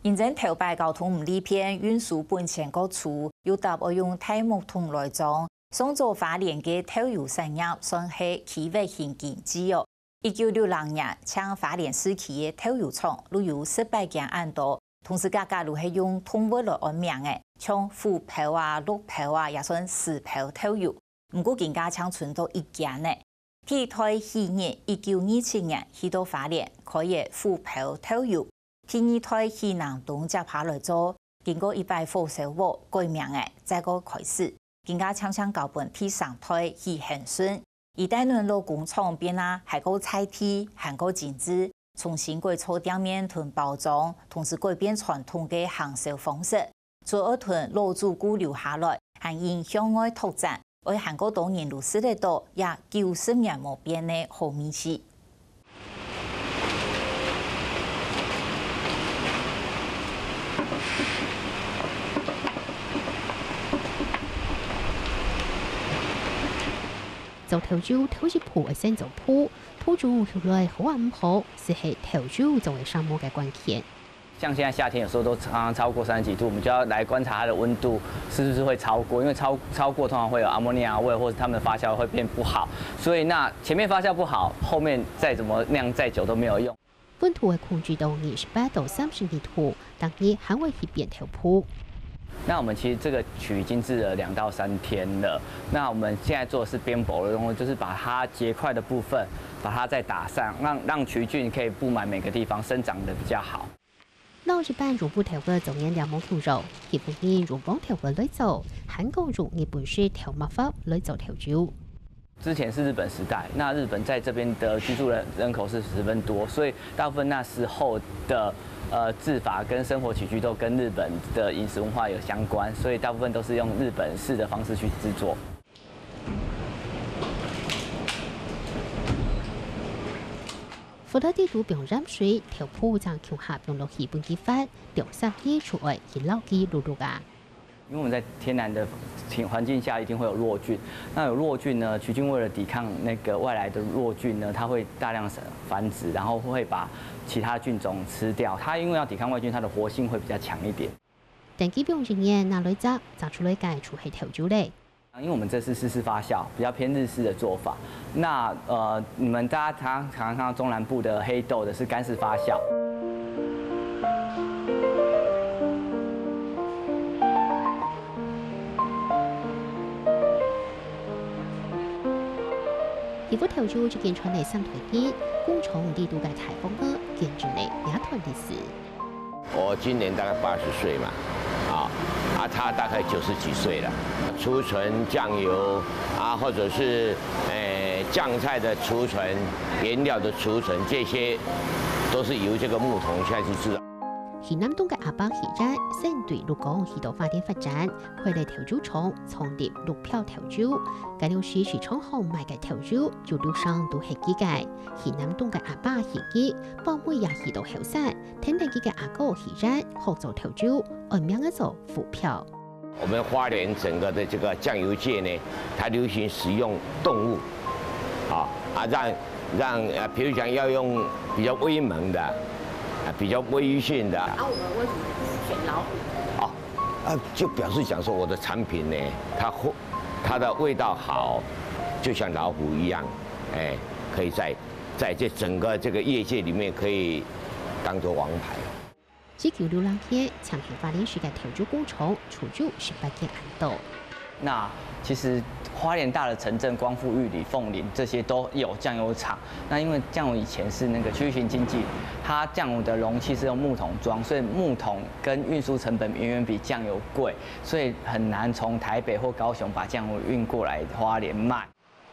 现在头摆交通唔利便，运输本钱各处，又搭要用大木桶来装。上做花莲嘅头油产业算系企业型经济哦。1960年，抢花莲市区嘅头油厂，路有18间案多，同时家家都系用动物来按名嘅，像虎泡啊、鹿泡啊，也算石泡头油。不过更加抢存到1间呢。天台去年1927年去到花莲开业虎泡头油。第二台去南东接下来做，经过100火烧锅改名嘅，再个开始，更加抢交本第3台去恒顺，而大轮路工厂边啊，还个菜地，还个剪枝，重新改错店面同包装，同时改变传统嘅行销方式，做二屯老主顾留下来，还因向外拓展，为韩国多年如此的多，也90年冇变的好名气。做头猪头一鋪嘅先做鋪，鋪主後來好啊唔好，是係頭豬作為上模嘅關鍵。像现在夏天有时候都常常超过30几度，我们就要来观察它的温度是不是会超过，因为超过通常会有阿莫尼亚味，或者它们的发酵会变不好，所以那前面发酵不好，后面再怎么酿再久都没有用。温度會控制到28到32度，當然還會去變頭鋪。那我们其实这个曲已经制了2到3天了。那我们现在做的是边薄的东西，就是把它结块的部分，把它再打上，让曲菌可以布满每个地方，生长的比较好。老日本入布頭嘅總原料冇牛肉，日本人入幫頭嘅來做，韓國入日本是頭麻法來做頭豬。之前是日本时代，那日本在这边的居住人口是十分多，所以大部分那时候的制法跟生活起居都跟日本的饮食文化有相关，所以大部分都是用日本式的方式去制作。福特地圖並染水，條鋪將橋下並落去本機法，調殺機出外去撈機碌碌啊。因为我们在天然的环境下一定会有弱菌，那有弱菌呢，曲菌为了抵抗那个外来的弱菌呢，它会大量繁殖，然后会把其他菌种吃掉。它因为要抵抗外菌，它的活性会比较强一点。但基本人員拿來炸出來解出係頭豬嘞。因为我们这是湿發酵，比较偏日式的做法。那你们大家常看到中南部的黑豆的是干式发酵。如果頭豬就見出嚟3台機，工廠地度嘅台風哥見住嚟2台歷史。我今年大概80歲嘛，他大概90幾歲了。儲存醬油啊，或者是醬菜的儲存、原料的儲存，這些都是由這個牧童下去製。而南東嘅阿伯起站，先對鹿港去到發電發展，佢哋頭豬廠創立鹿票頭豬，介料時是廠行賣嘅頭豬，就路上都係機嘅。而南東嘅阿伯起機，幫妹也去到後山，天地機嘅阿哥起站學做頭豬，按名嘅做虎票。我們花蓮整個的這個醬油界呢，它流行使用動物，譬如講要用比較威猛的。比較威信的。我們為什麼選老虎？就表示講說我的產品呢，它的味道好，就像老虎一樣，可以在這整個這個業界裡面可以當作王牌。19流天，長期花蓮市嘅頭豬工廠出豬18件案多。那其实花莲大的城镇，光復、玉里、鳳林這些都有醬油廠。那因為醬油以前是那個區域性經濟，它醬油的容器是用木桶裝，所以木桶跟運輸成本遠遠比醬油貴，所以很難從台北或高雄把醬油運過來花蓮賣。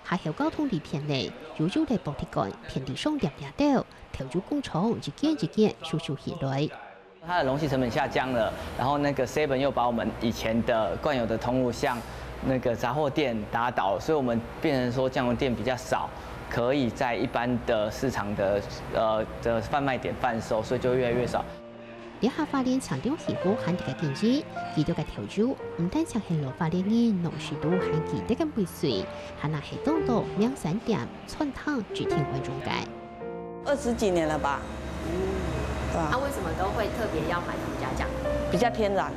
下有交通利便利，有咗嚟博鐵幹，遍地上點到，頭豬工廠一件一件數數起來。它的容器成本下降了，然後那個 Seven 又把我們以前的慣有的通路向那個雜貨店打倒，所以我們變成說醬油店比較少，可以在一般的市場的販賣點販售，所以就越來越少。呢下花蓮強調起步限定嘅建議，見到嘅頭豬唔單止係落花蓮人農事都係記得嘅背水，還係當到兩3點串燙煮天為中介。 20幾年了吧。他为什么都会特别要买他们家酱？比较天然啊，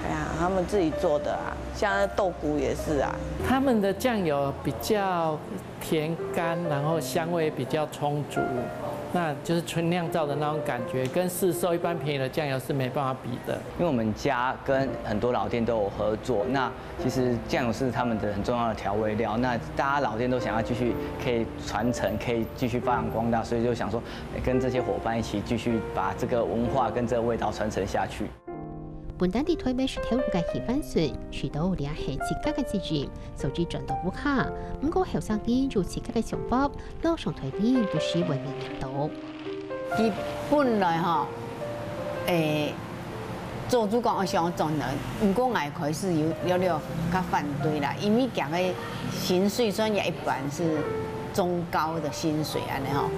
哎呀，他们自己做的啊，像豆腐也是啊。他们的酱油比较甜甘，然后香味比较充足，那就是纯酿造的那种感觉，跟市售一般便宜的酱油是没办法比的。因为我们家跟很多老店都有合作，那其实酱油是他们的很重要的调味料。那大家老店都想要继续可以传承，可以继续发扬光大，所以就想说跟这些伙伴一起继续把这个文化跟这个味道传承下去。本地推美食投入嘅氣氛順，許多連係自家嘅資源，甚至賺到不卡。不過後生啲做自家嘅想法，路上推啲不是為民引導。佢本來做主講我想做人，不過外佢是有了較反對啦，因為講嘅薪水算也一般是中高的薪水安尼吼，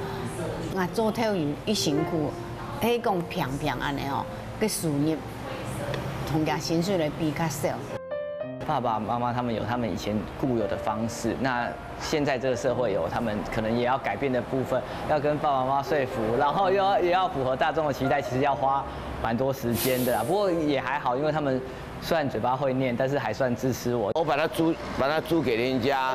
我做體育一辛苦，迄講平平安尼吼，個事業。同家薪水来比较少。爸爸妈妈他们有他们以前固有的方式，那现在这个社会有他们可能也要改变的部分，要跟爸爸妈妈说服，然后也要符合大众的期待，其实要花蛮多时间的啦。不过也还好，因为他们虽然嘴巴会念，但是还算支持我。我把它租给人家，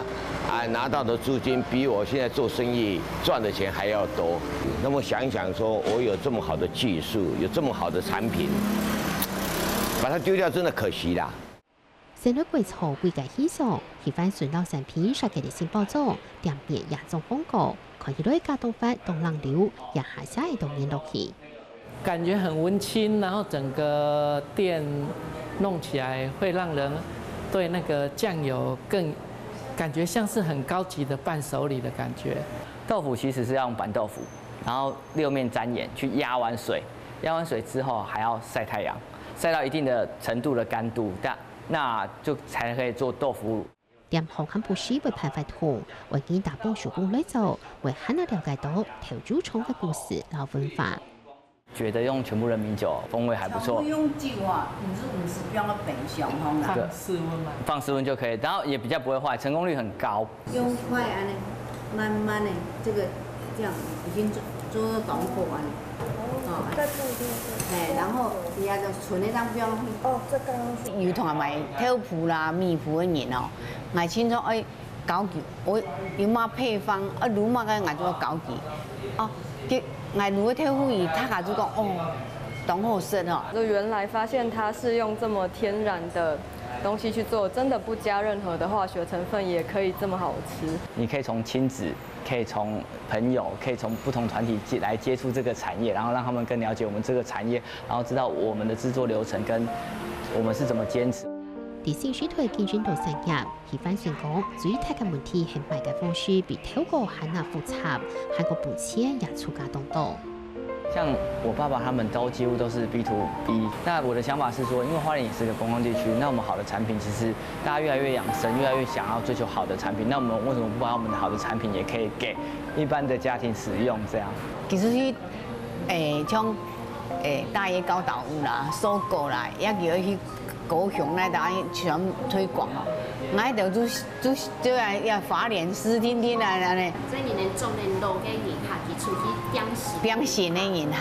拿到的租金比我现在做生意赚的钱还要多。那么想一想说，我有这么好的技术，有这么好的产品。把它丢掉真的可惜啦。成率季後會計起數，喜歡順道產品設計的新包裝，店面也種風格，可以對家動法動浪流，也下下一動面落去。感覺很溫馨，然後整個店弄起來會讓人對那個醬油更感覺像是很高級的伴手禮的感覺。豆腐其實是要用板豆腐，然後6面沾鹽去壓完水，壓完水之後還要曬太陽。晒到一定的程度的干度，那就才可以做豆腐乳。店鋪很不時會派發圖，為見大幫手工來做，為很了解到調酒廠的故事和文化。覺得用全部人名酒風味還不錯。用酒啊，50標的冰箱放啦。放室溫嘛。放室溫就可以，然後也比較不會壞，成功率很高。用快安尼，慢慢的，這個這樣已經做懂火安尼。再注意。然後底下就存那張標。哦，這個。油桶買豆腐啦、米糊嘅嘢哦，買清楚搞記，我有乜配方，如乜嘅嗌做搞記。哦，佢嗌如嘅豆腐伊，他家就講懂好食哦。就原來發現它是用這麼天然的東西去做，真的不加任何的化學成分，也可以這麼好吃。你可以從親子，可以從朋友，可以從不同團體來接觸這個產業，然後讓他們更了解我們這個產業，然後知道我們的製作流程跟我們是怎麼堅持。第四水推競選到成日，喜歡選講最大嘅問題係賣嘅方式比透過很難複雜，韓國補貼也出價當多。像我爸爸他們都幾乎都是 B to B， 那我的想法是說，因為花蓮也是一個觀光地區，那我們好的產品其實大家越來越養生，越來越想要追求好的產品，那我們為什麼不把我們的好的產品也可以給一般的家庭使用？這樣。其實像大椰高島屋啦、搜狗啦，也叫去高雄來大家全推廣哦。我就要花蓮濕天天啊安尼。所以你能種能路嘅迎客，佢出去點線嘅迎客。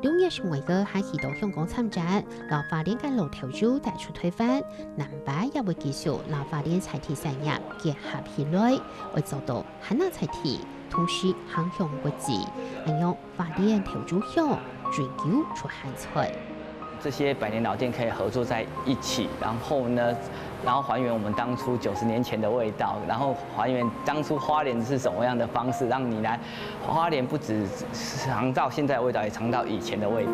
6月成為個喺到香港參展，老花蓮嘅老調酒帶出推翻，南北也會繼續老花蓮菜體產業結合起來，為做到很難菜體，同時航向國際，用花蓮調酒香追求出韓出。這些百年老店可以合作在一起，然後還原我們當初90年前的味道，然後還原當初花蓮是什麼樣的方式，讓你來花蓮不只嘗到現在的味道，也嘗到以前的味道。